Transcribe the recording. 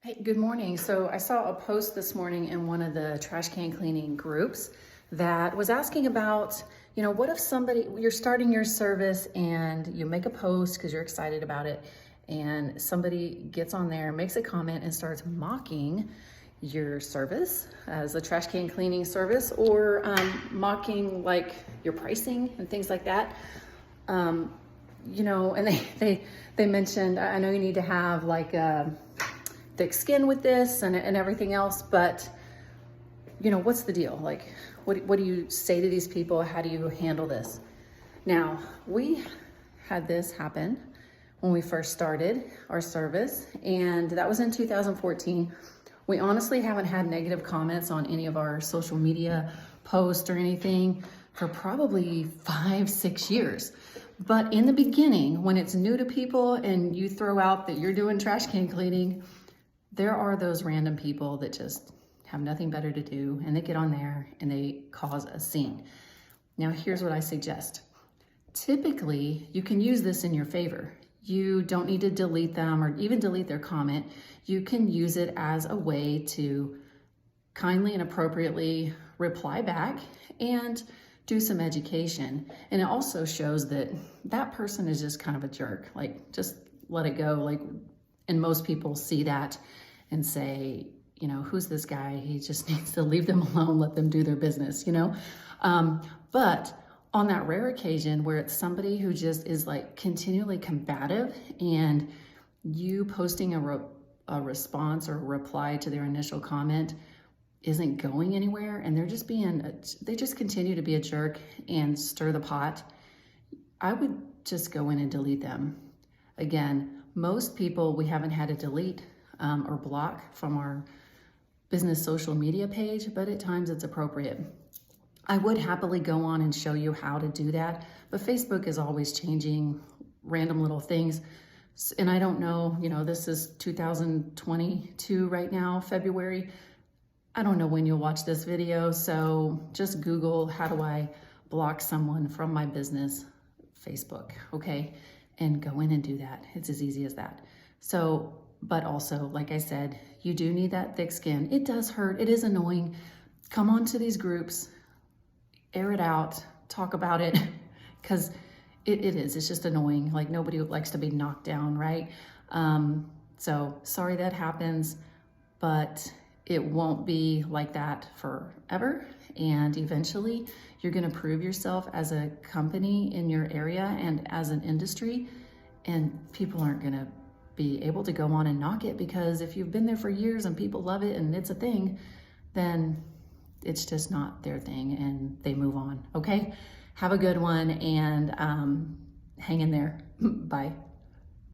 Hey, good morning. So I saw a post this morning in one of the trash can cleaning groups that was asking about, what if you're starting your service and you make a post because you're excited about it, and somebody gets on there, makes a comment, and starts mocking your service as a trash can cleaning service, or mocking like your pricing and things like that. And they mentioned, I know you need to have like thick skin with this and everything else, but what's the deal? Like, what do you say to these people? How do you handle this? Now, we had this happen when we first started our service, and that was in 2014. We honestly haven't had negative comments on any of our social media posts or anything for probably 5-6 years. But in the beginning, when it's new to people and you throw out that you're doing trash can cleaning, there are those random people that just have nothing better to do, and they get on there and they cause a scene. Now, here's what I suggest. Typically, you can use this in your favor. You don't need to delete them or even delete their comment. You can use it as a way to kindly and appropriately reply back and do some education. And it also shows that that person is just kind of a jerk. Like, just let it go. Like, and most people see that and say, who's this guy? He just needs to leave them alone, let them do their business, But on that rare occasion where it's somebody who just is like continually combative, and you posting a response or a reply to their initial comment isn't going anywhere, and they just continue to be a jerk and stir the pot, I would just go in and delete them. Again, most people we haven't had to delete or block from our business social media page, but at times it's appropriate. I would happily go on and show you how to do that, but Facebook is always changing random little things. And I don't know, this is 2022 right now, February. I don't know when you'll watch this video, so just Google, how do I block someone from my business Facebook, okay? And go in and do that. It's as easy as that. So, but also, like I said, you do need that thick skin. It does hurt. It is annoying. Come on to these groups, air it out, talk about it, because it is. It's just annoying. Like, nobody likes to be knocked down, right? So sorry that happens, but it won't be like that forever. And eventually you're going to prove yourself as a company in your area and as an industry, and people aren't going to be able to go on and knock it, because if you've been there for years and people love it and it's a thing, then it's just not their thing and they move on. Okay. Have a good one, and hang in there. Bye.